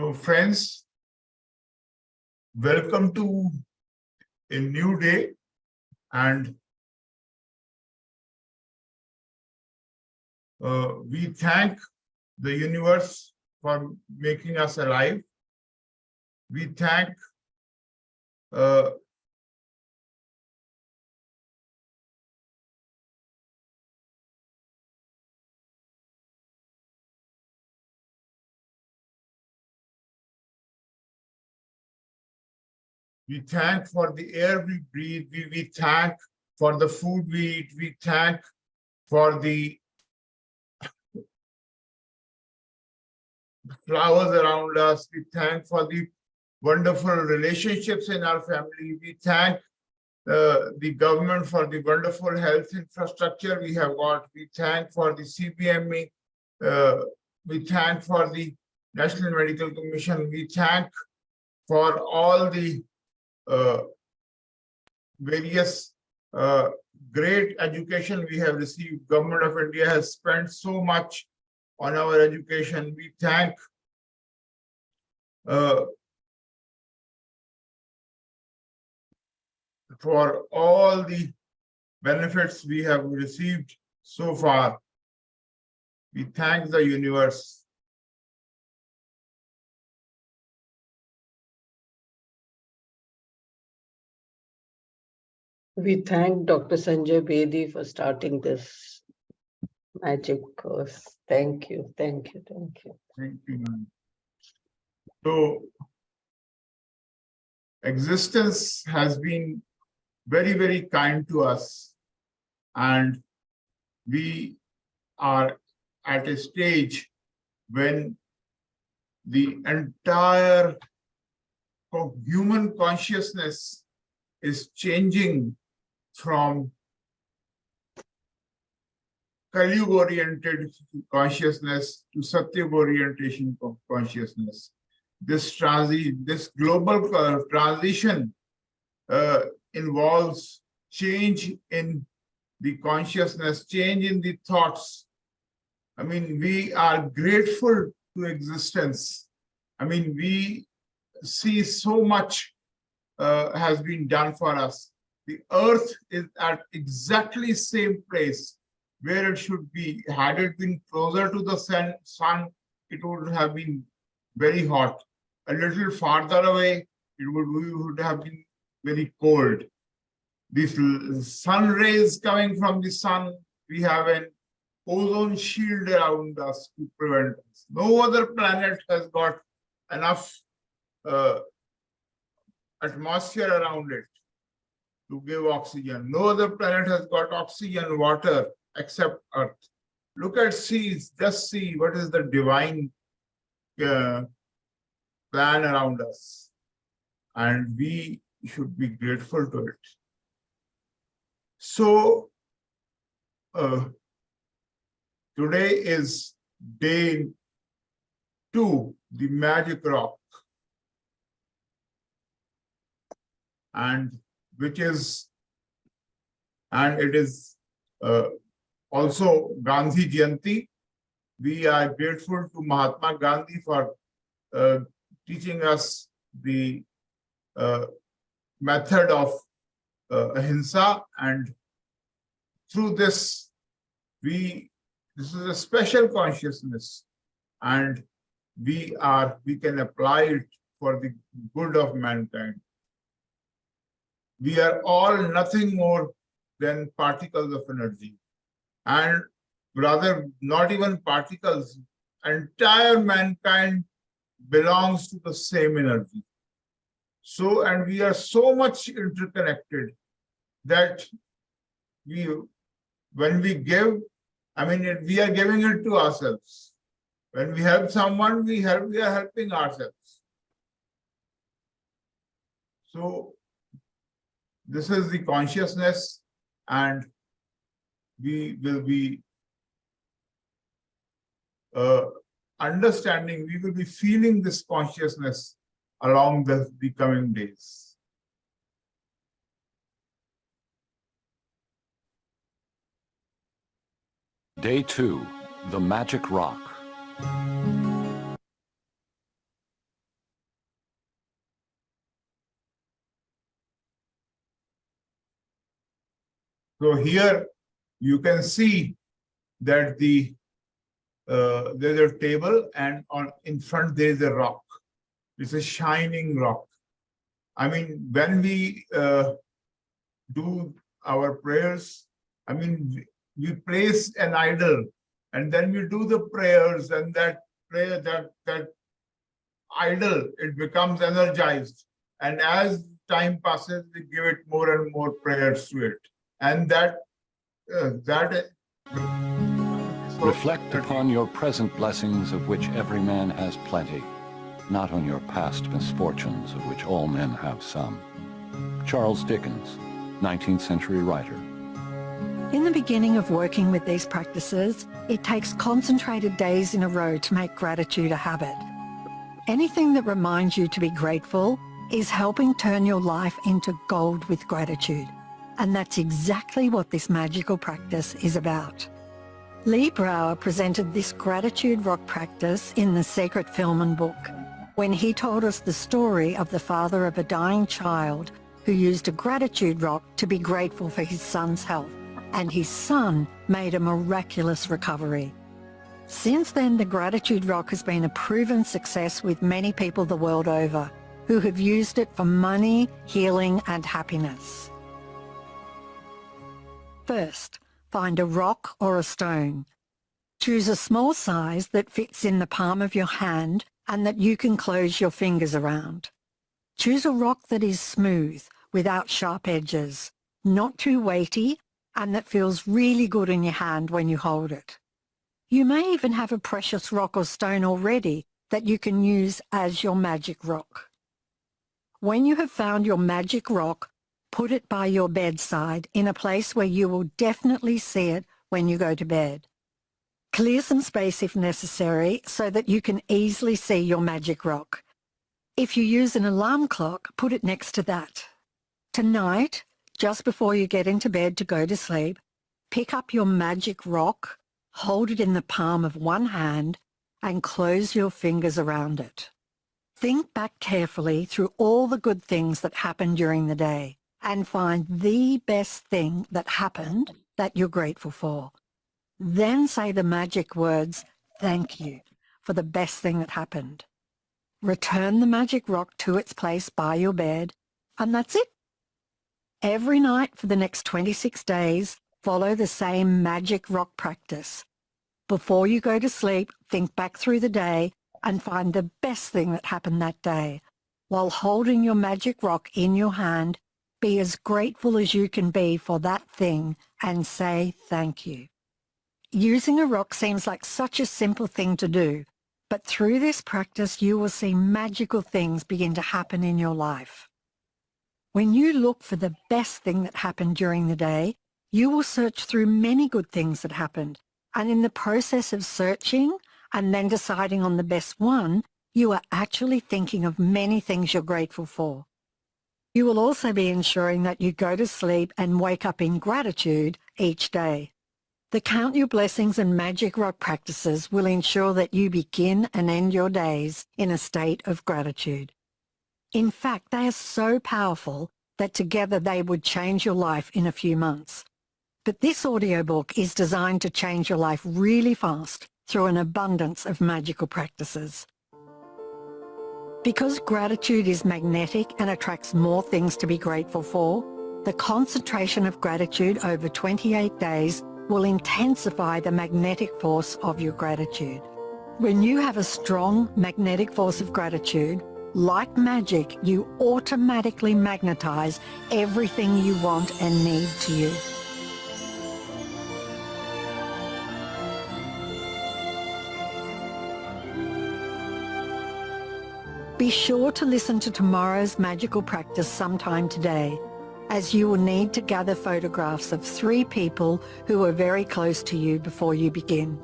So friends, welcome to a new day, and we thank the universe for making us alive. We thank uh, we thank for the air we breathe. We thank for the food we eat. We thank for the flowers around us. We thank for the wonderful relationships in our family. We thank the government for the wonderful health infrastructure we have got. We thank for the CBME. We thank for the National Medical Commission. We thank for all the various great education we have received. Government of India has spent so much on our education. We thank for all the benefits we have received so far. We thank the universe. We thank Dr. Sanjay Bedi for starting this magic course. Thank you, thank you, thank you. Thank you, ma'am. So, existence has been very, very kind to us, and we are at a stage when the entire human consciousness is changing from Kali-oriented consciousness to Satya-orientation of consciousness. This global transition involves change in the consciousness, change in the thoughts. I mean, we are grateful to existence. I mean, we see so much has been done for us. The earth is at exactly same place where it should be. Had it been closer to the sun, it would have been very hot. A little farther away, we would have been very cold. These sun rays coming from the sun, we have an ozone shield around us to prevent us. No other planet has got enough atmosphere around it to give oxygen. No other planet has got oxygen, water, except Earth. Look at seas, just see what is the divine plan around us. And we should be grateful to it. So, today is day 2, the magic rock. And it is also Gandhi Jayanti. We are grateful to Mahatma Gandhi for teaching us the method of ahimsa, and through this is a special consciousness, and we can apply it for the good of mankind. We are all nothing more than particles of energy, and rather not even particles. Entire mankind belongs to the same energy. So, and we are so much interconnected that when we give, I mean, we are giving it to ourselves. When we help someone, we are helping ourselves. So, this is the consciousness, and we will be understanding, we will be feeling this consciousness along the coming days. Day 2, the magic rock. So here you can see that there's a table, and in front there is a rock. It's a shining rock. I mean, when we do our prayers, I mean, we place an idol, and then we do the prayers, and that prayer, that idol, it becomes energized. And as time passes, we give it more and more prayers to it. And that Reflect upon your present blessings, of which every man has plenty, not on your past misfortunes, of which all men have some. Charles Dickens, 19th century writer. In the beginning of working with these practices, it takes concentrated days in a row to make gratitude a habit. Anything that reminds you to be grateful is helping turn your life into gold with gratitude. And that's exactly what this magical practice is about. Lee Brower presented this gratitude rock practice in The Secret Film and Book, when he told us the story of the father of a dying child who used a gratitude rock to be grateful for his son's health, and his son made a miraculous recovery. Since then, the gratitude rock has been a proven success with many people the world over who have used it for money, healing, and happiness. First, find a rock or a stone. Choose a small size that fits in the palm of your hand and that you can close your fingers around. Choose a rock that is smooth, without sharp edges, not too weighty, and that feels really good in your hand when you hold it. You may even have a precious rock or stone already that you can use as your magic rock. When you have found your magic rock, put it by your bedside in a place where you will definitely see it when you go to bed. Clear some space if necessary so that you can easily see your magic rock. If you use an alarm clock, put it next to that. Tonight, just before you get into bed to go to sleep, pick up your magic rock, hold it in the palm of one hand, and close your fingers around it. Think back carefully through all the good things that happened during the day and find the best thing that happened that you're grateful for. Then say the magic words, "Thank you," for the best thing that happened. Return the magic rock to its place by your bed, and that's it. Every night for the next 26 days, follow the same magic rock practice. Before you go to sleep, think back through the day and find the best thing that happened that day. While holding your magic rock in your hand, be as grateful as you can be for that thing and say thank you. Using a rock seems like such a simple thing to do, but through this practice you will see magical things begin to happen in your life. When you look for the best thing that happened during the day, you will search through many good things that happened, and in the process of searching and then deciding on the best one, you are actually thinking of many things you're grateful for. You will also be ensuring that you go to sleep and wake up in gratitude each day. The Count Your Blessings and Magic Rock practices will ensure that you begin and end your days in a state of gratitude. In fact, they are so powerful that together they would change your life in a few months. But this audiobook is designed to change your life really fast through an abundance of magical practices. Because gratitude is magnetic and attracts more things to be grateful for, the concentration of gratitude over 28 days will intensify the magnetic force of your gratitude. When you have a strong magnetic force of gratitude, like magic, you automatically magnetize everything you want and need to you. Be sure to listen to tomorrow's magical practice sometime today, as you will need to gather photographs of 3 people who are very close to you before you begin.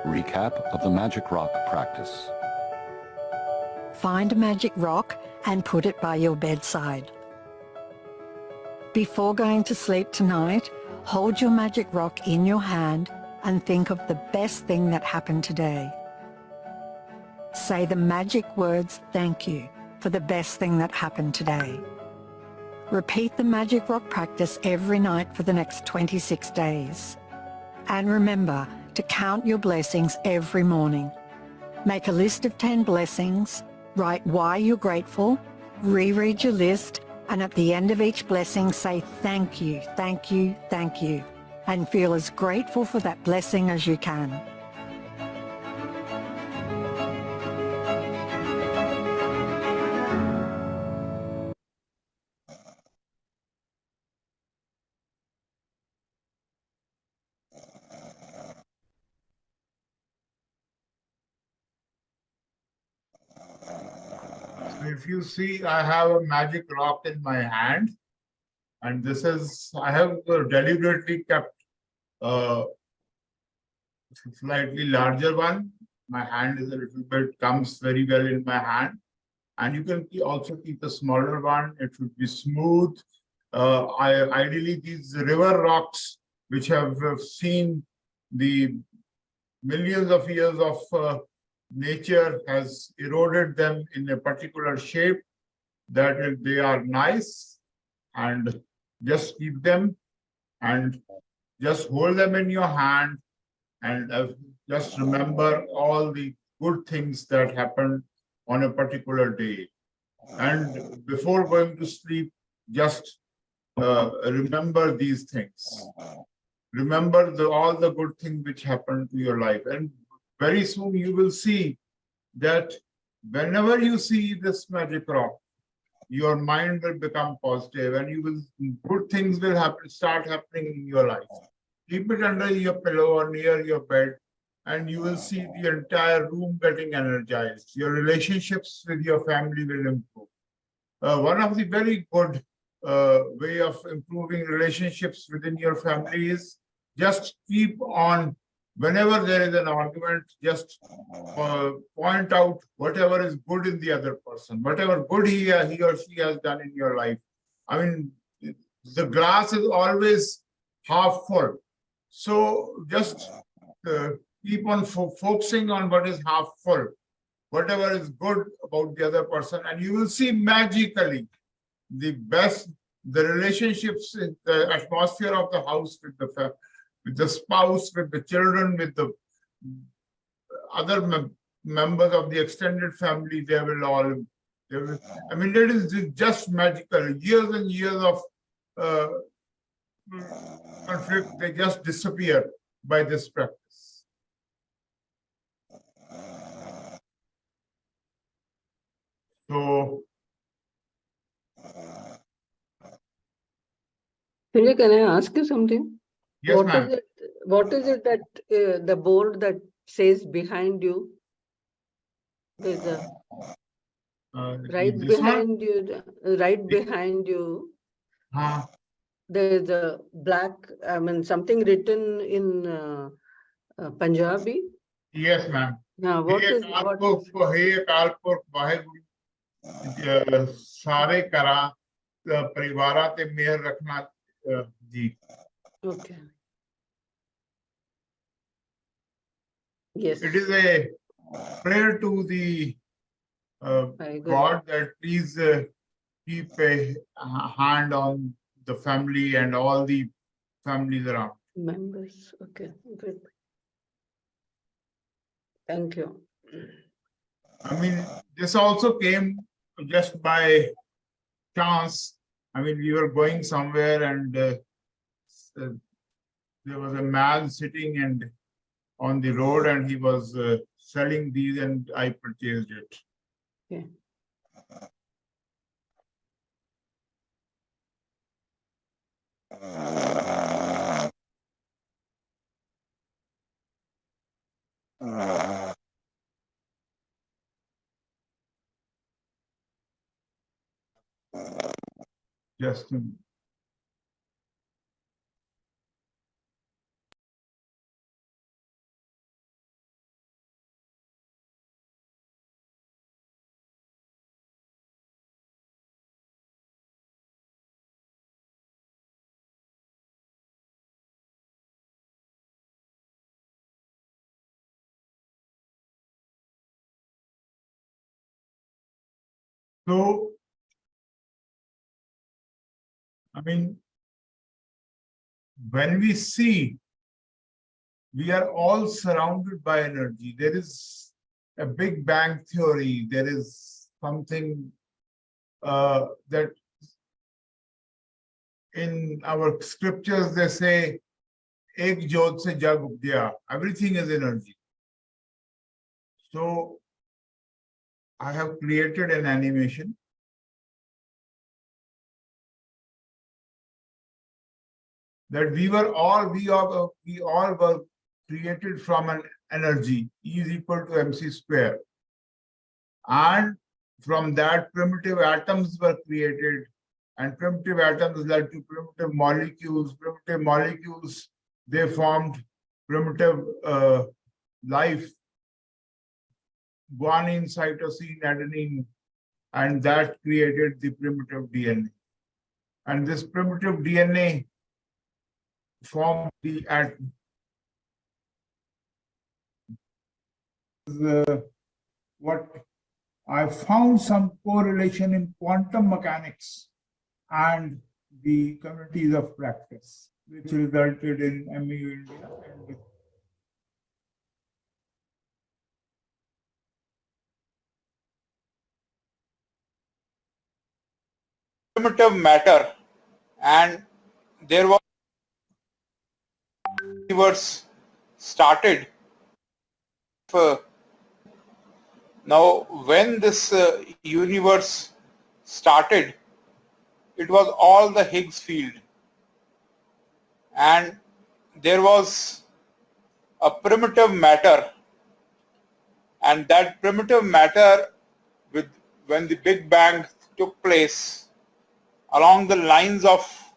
Recap of the Magic Rock practice. Find a magic rock and put it by your bedside. Before going to sleep tonight, Hold your magic rock in your hand and think of the best thing that happened today. Say the magic words "thank you" for the best thing that happened today. Repeat the magic rock practice every night for the next 26 days. And remember to count your blessings every morning. Make a list of 10 blessings, write why you're grateful, reread your list, and at the end of each blessing say thank you, thank you, thank you, and feel as grateful for that blessing as you can. So if you see, I have a magic rock in my hand, and this is, I have deliberately kept a slightly larger one. My hand is a little bit, comes very well in my hand. And you can also keep a smaller one. It should be smooth. Ideally, these river rocks, which have seen the millions of years of nature has eroded them in a particular shape, that they are nice, and just keep them and just hold them in your hand, and just remember all the good things that happened on a particular day. And before going to sleep, just remember these things. Remember all the good things which happened to your life. And very soon you will see that whenever you see this magic rock, your mind will become positive, and good things will start happening in your life. Keep it under your pillow or near your bed, and you will see the entire room getting energized. Your relationships with your family will improve. One of the very good way of improving relationships within your family is just keep on, whenever there is an argument, just point out whatever is good in the other person, whatever good he or she has done in your life. I mean, the glass is always half full. So just keep on focusing on what is half full, whatever is good about the other person, and you will see magically the relationships, in the atmosphere of the house with the spouse, with the children, with the other members of the extended family. I mean, it is just magical. Years and years of conflict, they just disappear by this practice. So, Sunil, can I ask you something? yes, ma'am. What is it that the board that says behind you? There's a right This one? behind you, right behind you. There's a black, I mean, something written in Punjabi. Yes, ma'am. Now, what is Hey Akal Purkh Vaheguru ਸਾਰੇ ਘਰਾਂ ਪਰਿਵਾਰਾਂ ਤੇ ਮਿਹਰ ਰੱਖਣਾ ਜੀ. Okay. Yes. It is a prayer to the God that please keep a hand on the family and all the families around. Members. Okay, good. Thank you. I mean, this also came just by chance. I mean, we were going somewhere, and there was a man sitting on the road, and he was selling these, and I purchased it. Okay. Just So, I mean, when we see, we are all surrounded by energy. There is a Big Bang theory. There is something that in our scriptures they say, Ek jyot se jag updya. Everything is energy. So I have created an animation. That we all were created from an energy, E is equal to mc square. And from that, primitive atoms were created, and primitive atoms led to primitive molecules. Primitive molecules, they formed primitive life, guanine, cytosine, adenine, and that created the primitive DNA. And this primitive DNA formed the atom. What I found some correlation in quantum mechanics and the communities of practice, which resulted in MU India. Primitive matter, and there was universe started. Now, when this universe started, it was all the Higgs field, and there was a primitive matter, and that primitive matter, when the Big Bang took place, along the lines of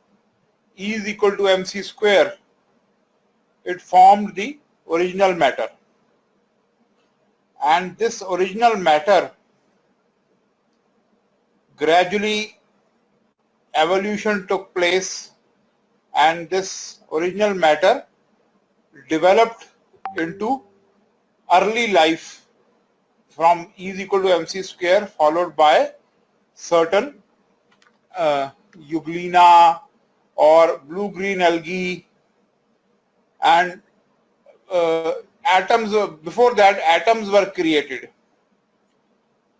E is equal to mc square, it formed the original matter. And this original matter, gradually evolution took place, and this original matter developed into early life from E is equal to mc square, followed by certain euglena or blue-green algae, and atoms. Before that, atoms were created,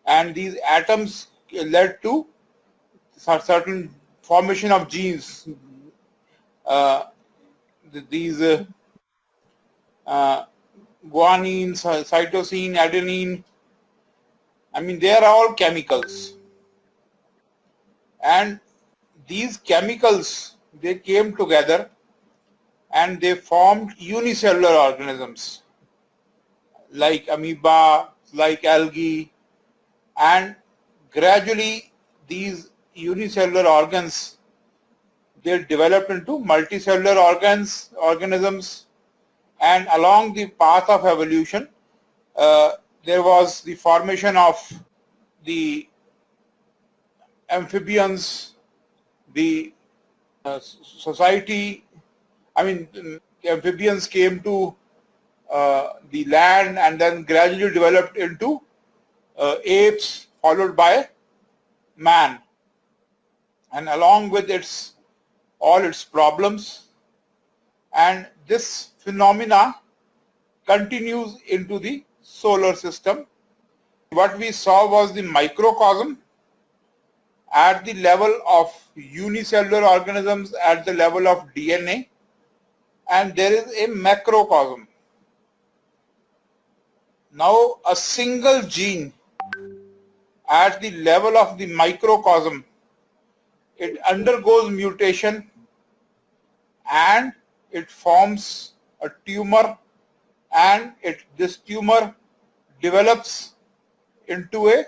and these atoms led to certain formation of genes. These guanine, cytosine, adenine, I mean, they are all chemicals. And these chemicals, they came together and they formed unicellular organisms like amoeba, like algae, and gradually these unicellular organs, they developed into multicellular organisms, and along the path of evolution, there was the formation of the amphibians, the society. I mean, amphibians came to the land and then gradually developed into apes, followed by man, and along with all its problems. And this phenomena continues into the solar system. What we saw was the microcosm at the level of unicellular organisms, at the level of DNA, and there is a macrocosm. Now, a single gene at the level of the microcosm, it undergoes mutation and it forms a tumor, and this tumor develops into a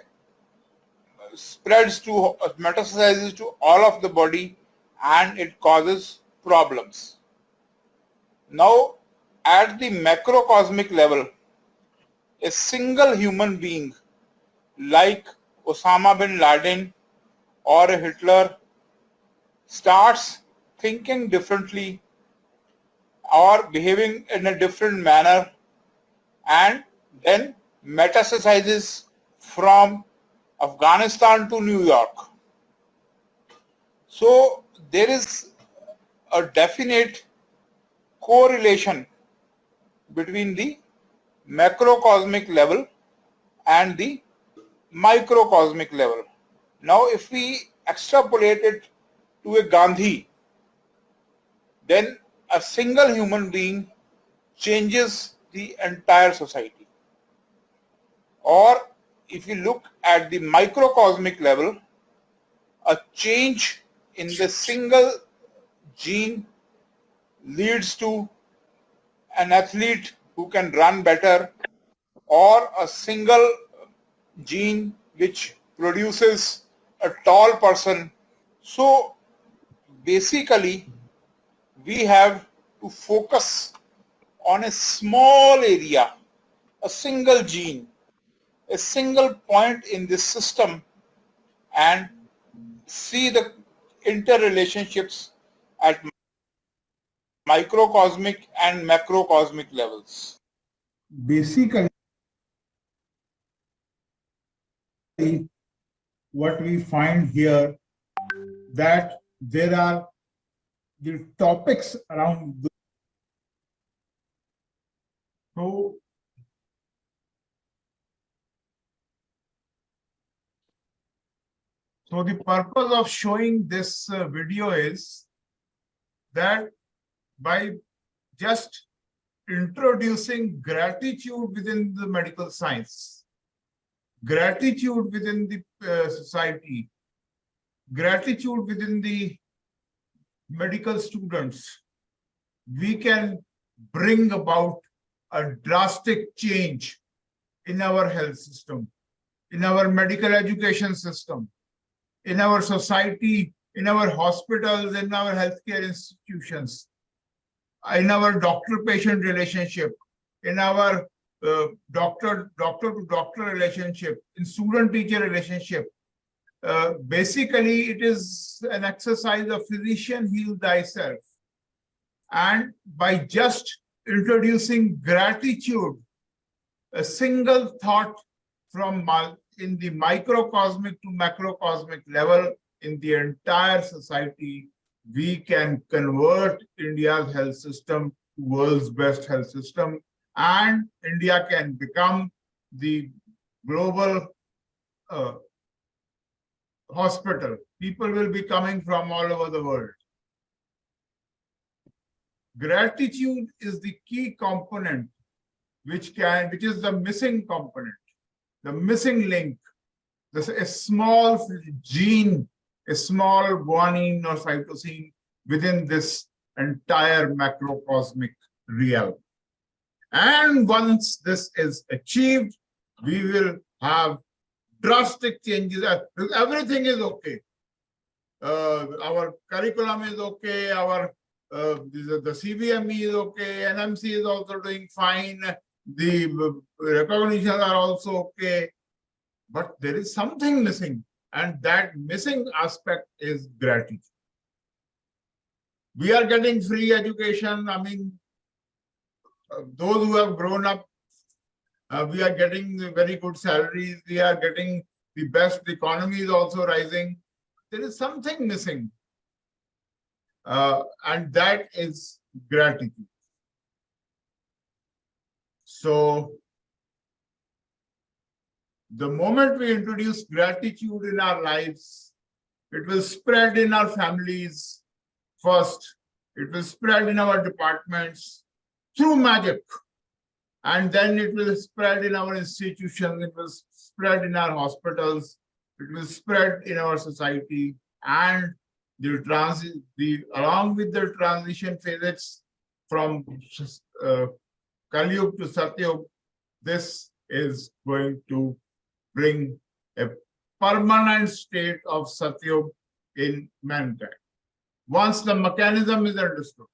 metastasizes to all of the body, and it causes problems. Now, at the macrocosmic level, a single human being like Osama bin Laden or a Hitler starts thinking differently or behaving in a different manner, and then metastasizes from Afghanistan to New York. So there is a definite correlation between the macrocosmic level and the microcosmic level. Now if we extrapolate it to a Gandhi, then a single human being changes the entire society. Or if you look at the microcosmic level, a change in the single gene leads to an athlete who can run better, or a single gene which produces a tall person. So basically we have to focus on a small area, a single gene, a single point in this system, and see the interrelationships at microcosmic and macrocosmic levels. Basically, what we find here, that there are the topics around the, so the purpose of showing this video is that by just introducing gratitude within the medical science, gratitude within the society, gratitude within the medical students, we can bring about a drastic change in our health system, in our medical education system, in our society, in our hospitals, in our healthcare institutions, in our doctor-patient relationship, in our doctor-to-doctor relationship, in student-teacher relationship. Basically, it is an exercise of physician heal thyself. And by just introducing gratitude, a single thought from in the microcosmic to macrocosmic level in the entire society, we can convert India's health system to world's best health system, and India can become the global hospital. People will be coming from all over the world. Gratitude is the key component, which is the missing component, the missing link. A small gene, a small guanine or cytosine within this entire macrocosmic realm. And once this is achieved, we will have drastic changes. Everything is okay. Our curriculum is okay. The CBME is okay. NMC is also doing fine. The recognitions are also okay. But there is something missing, and that missing aspect is gratitude. We are getting free education. I mean, those who have grown up, we are getting very good salaries. We are getting the best. The economy is also rising. There is something missing, and that is gratitude. So, the moment we introduce gratitude in our lives, it will spread in our families first. It will spread in our departments through magic. And then it will spread in our institutions. It will spread in our hospitals. It will spread in our society. And along with the transition phases from Kali Yuga to Satya Yuga, this is going to bring a permanent state of Satya Yuga in mankind. Once the mechanism is understood,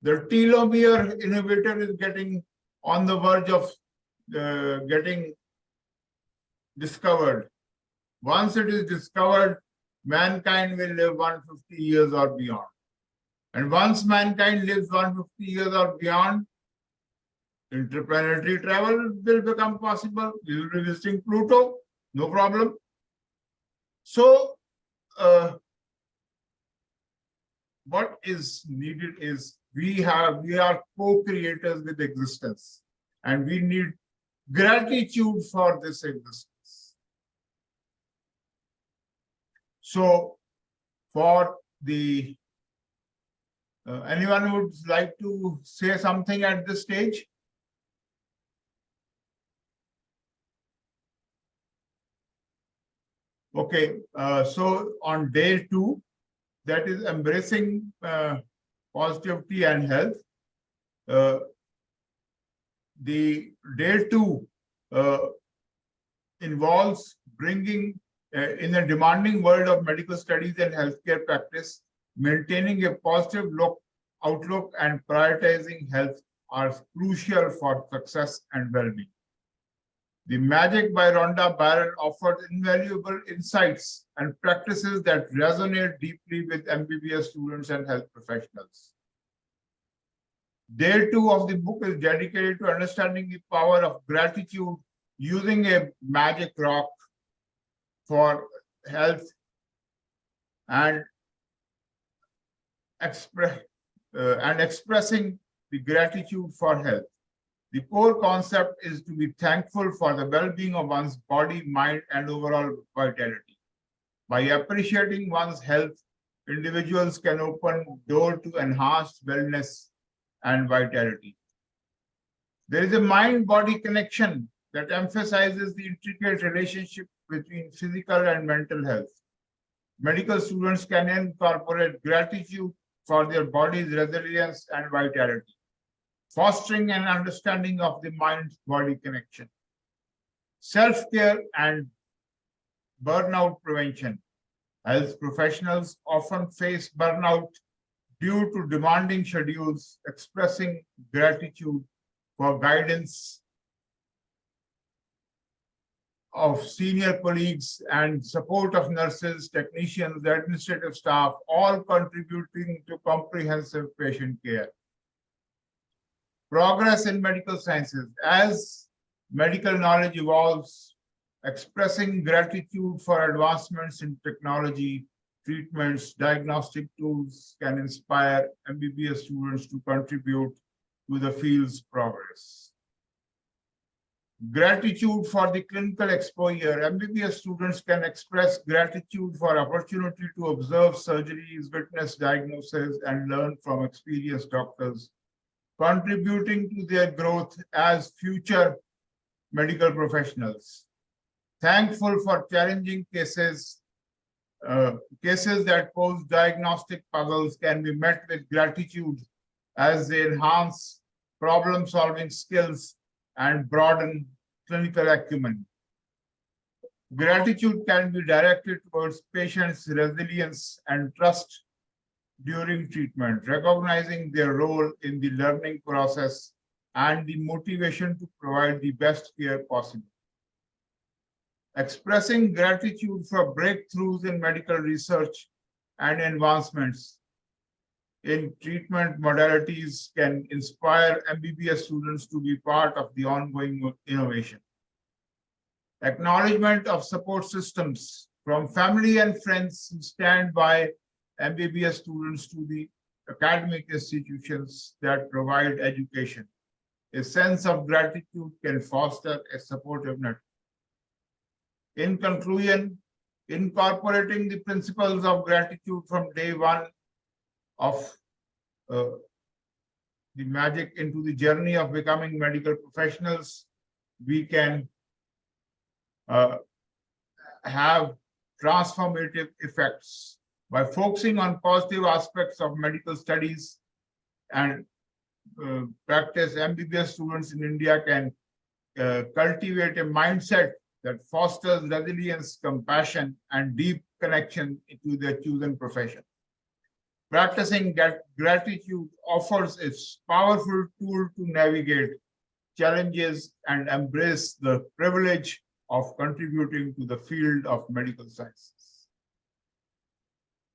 the telomere inhibitor is getting on the verge of getting discovered. Once it is discovered, mankind will live 150 years or beyond. And once mankind lives 150 years or beyond, Interplanetary travel will become possible. We will be visiting Pluto, no problem. So, what is needed is we are co-creators with existence, and we need gratitude for this existence. So, for the anyone would like to say something at this stage? Okay, so on day 2, that is embracing positivity and health. The day 2 involves bringing in a demanding world of medical studies and healthcare practice, maintaining a positive outlook and prioritizing health are crucial for success and well-being. The Magic by Rhonda Byrne offers invaluable insights and practices that resonate deeply with MBBS students and health professionals. Day 2 of the book is dedicated to understanding the power of gratitude using a magic rock for health and expressing the gratitude for health. The core concept is to be thankful for the well-being of one's body, mind, and overall vitality. By appreciating one's health, individuals can open door to enhanced wellness and vitality. There is a mind-body connection that emphasizes the intricate relationship between physical and mental health. Medical students can incorporate gratitude for their body's resilience and vitality, fostering an understanding of the mind-body connection. Self-care and burnout prevention. Health professionals often face burnout due to demanding schedules. Expressing gratitude for guidance of senior colleagues and support of nurses, technicians, administrative staff, all contributing to comprehensive patient care. Progress in medical sciences. As medical knowledge evolves, expressing gratitude for advancements in technology, treatments, diagnostic tools can inspire MBBS students to contribute to the field's progress. Gratitude for the clinical exposure. MBBS students can express gratitude for opportunity to observe surgeries, witness diagnosis, and learn from experienced doctors, contributing to their growth as future medical professionals. Thankful for challenging cases. Cases that pose diagnostic puzzles can be met with gratitude as they enhance problem-solving skills and broaden clinical acumen. Gratitude can be directed towards patients' resilience and trust during treatment, recognizing their role in the learning process and the motivation to provide the best care possible. Expressing gratitude for breakthroughs in medical research and advancements in treatment modalities can inspire MBBS students to be part of the ongoing innovation. Acknowledgement of support systems from family and friends who stand by MBBS students to the academic institutions that provide education. A sense of gratitude can foster a supportive network. In conclusion, incorporating the principles of gratitude from day 1 of the magic into the journey of becoming medical professionals, we can have transformative effects by focusing on positive aspects of medical studies and practice. MBBS students in India can cultivate a mindset that fosters resilience, compassion, and deep connection to their chosen profession. Practicing gratitude offers a powerful tool to navigate challenges and embrace the privilege of contributing to the field of medical sciences.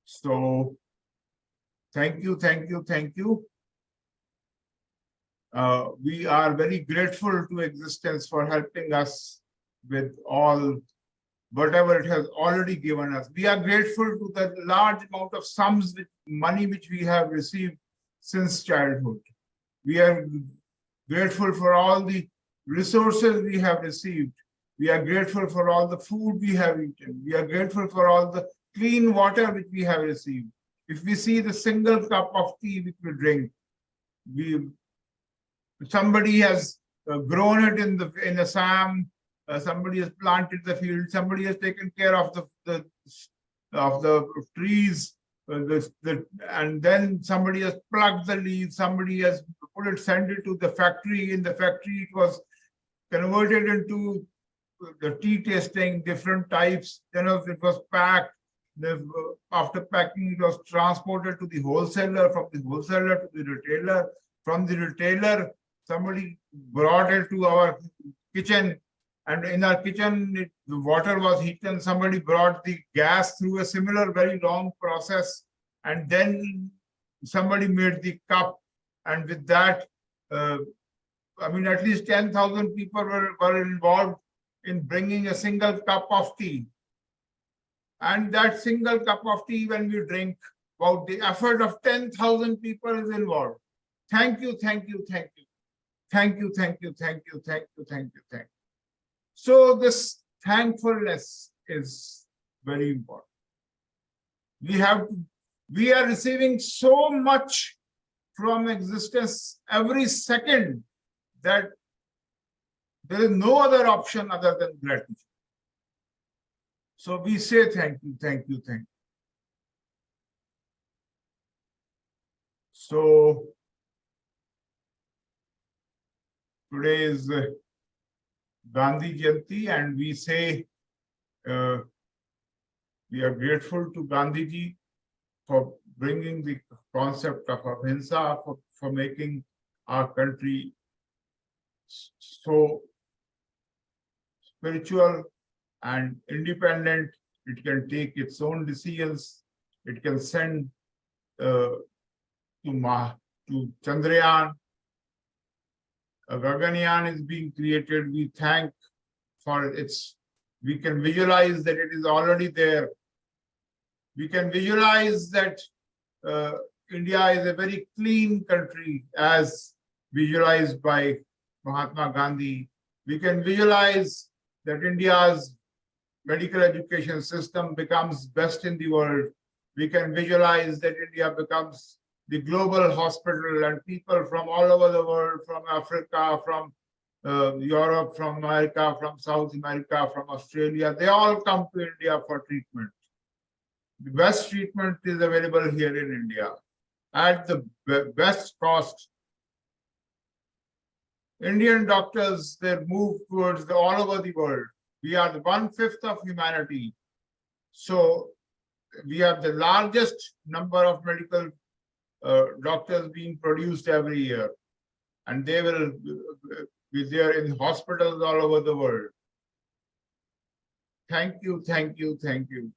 So, thank you, thank you, thank you. We are very grateful to existence for helping us with all whatever it has already given us. We are grateful to the large amount of sums with money which we have received since childhood. We are grateful for all the resources we have received. We are grateful for all the food we have eaten. We are grateful for all the clean water which we have received. If we see the single cup of tea which we drink, somebody has grown it in Assam. Somebody has planted the field. Somebody has taken care of the trees. And then somebody has plucked the leaves. Somebody has sent it to the factory. In the factory, it was converted into the tea tasting, different types. Then it was packed. After packing, it was transported to the wholesaler. From the wholesaler to the retailer. From the retailer, somebody brought it to our kitchen. And in our kitchen, the water was heated. Somebody brought the gas through a similar very long process. And then somebody made the cup. And with that, at least 10,000 people were involved in bringing a single cup of tea. And that single cup of tea, when we drink, about the effort of 10,000 people is involved. Thank you, thank you, thank you. Thank you, thank you, thank you, thank you, thank you, thank you. So this thankfulness is very important. We are receiving so much from existence every second that there is no other option other than gratitude. So we say thank you, thank you, thank you. So today is Gandhi Jayanti, and we say we are grateful to Gandhi ji for bringing the concept of ahimsa, for making our country so spiritual and independent. It can take its own decisions. It can send to Chandrayaan. A Gaganyaan is being created. We thank for its. We can visualize that it is already there. We can visualize that India is a very clean country as visualized by Mahatma Gandhi. We can visualize that India's medical education system becomes best in the world. We can visualize that India becomes the global hospital, and people from all over the world, from Africa, from Europe, from America, from South America, from Australia, they all come to India for treatment. The best treatment is available here in India at the best cost. Indian doctors, they move towards all over the world. We are the 1/5 of humanity. So we have the largest number of medical doctors being produced every year. And they will be there in hospitals all over the world. Thank you, thank you, thank you.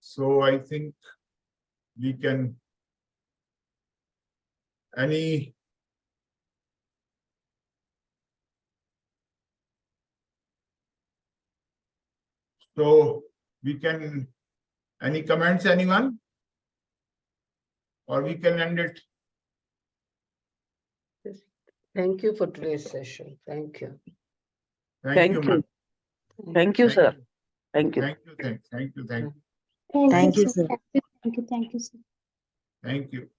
So I think we can, any comments, anyone? Or we can end it. Thank you for today's session. Thank you. Thank you, ma'am. Thank you, sir. Thank you. Thank you, thank you, thank you, thank you. Thank Thank you, you, sir. sir. Thank you, sir. Thank you.